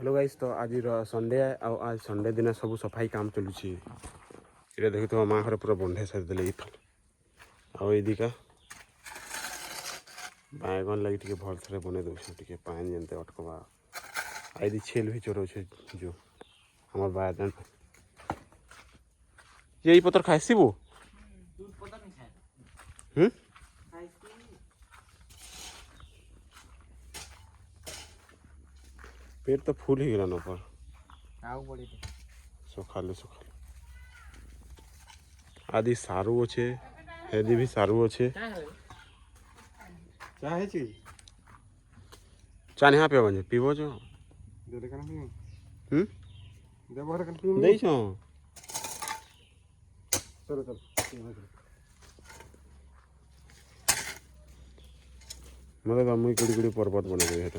Hello guys तो आज Sunday आज संडे दिन सब सफाई काम चलुची ये देखो माँ घर पूरा बंधे सारी आई दिका बैगन लगे भल से बने दे पानी जमते अटकवा आई छेल भी चोर जो हमार बाजन यही पतर खाइबू पेट तो फुल ही गलान पर सकाले सकाले आदि सारू अच्छे हेदी भी सारू अच्छे चा नहीं पीब पीब जो मतलब मुई कुड़ी कुड़ी पर्वत बने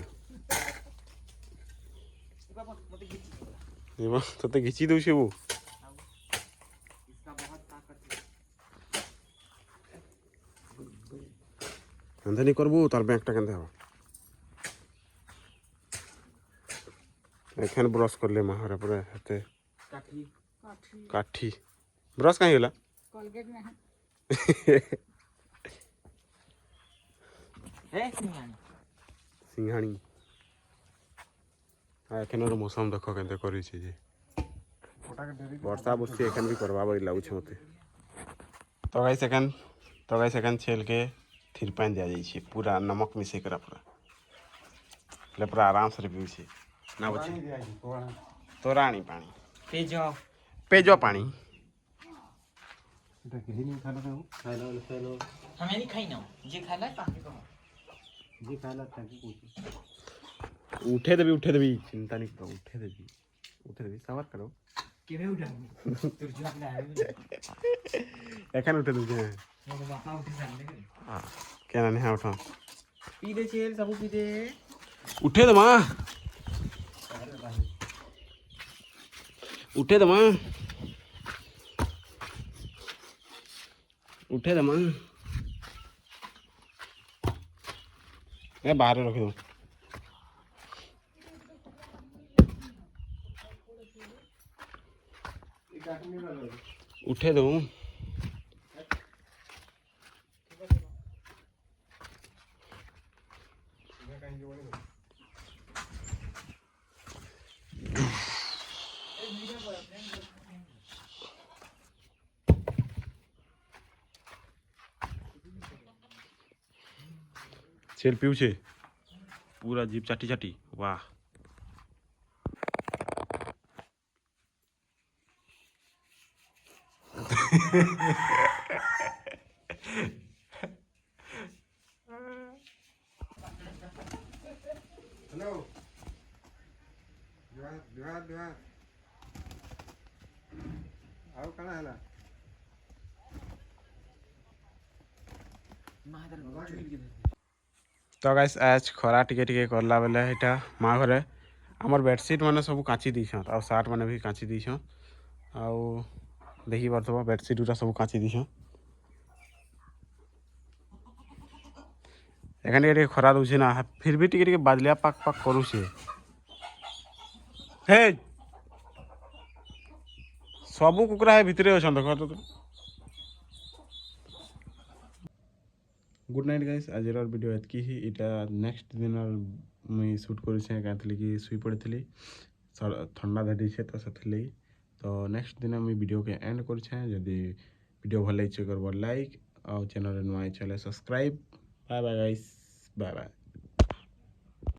ते घिची दूसरे वो नहीं करबू तार बैंकटा के एखन ब्रश कर ले माहर पूरा हेते काठी ब्रश कहीं होला कोलगेट में है सिंघाणी एखन मौसम देख के करी वर्षा बर्षी एखन भी करवा लगुच मत तो गाइस एखन छेल के थिर पानी दिया जाइए पूरा नमक मिसे करा पूरा पूरा आराम से पीछे ना बचे तोराणी पानी पेजो पानी उठे देवी चिंता नहीं करो उठे देवी सवार करो एखन उठे देवी क्या नहीं है उठा पी दे चेल सब पी दे उठे दे मां उठे दे मां उठे दे मां ए बाहर रख दो उठे दो छेल पीऊ छे पूरा जीप चाटी चाटी वाह हेलो जुहार आओ कना हला तो गाइस आज खरा टिके करला बेले एटा माँ घरे आमर बेडसीट मैंने सब काची दीछन आ सार्ट मैंने भी काची दीछन आउ देखी पारथबो बेडसीट गुरा सब काची दीछन एखन टिके खरा दउछे ना फिर भी टिके बादलिया पाक पाक करूछे हे सबू कुकुरा है भितरे अछन देख तो गुड नाइट गाइस आज वीडियो एतकी ही इटा नेक्स्ट दिन मुई शूट करूछे कहतली कि सुई पड़ी ठंडा धरी छे तो से तो नेक्स्ट दिन मुई वीडियो के एंड करूछे जदि वीडियो भल लगे कर लाइक और चैनल नुआ चले subscribe bye bye guys bye bye.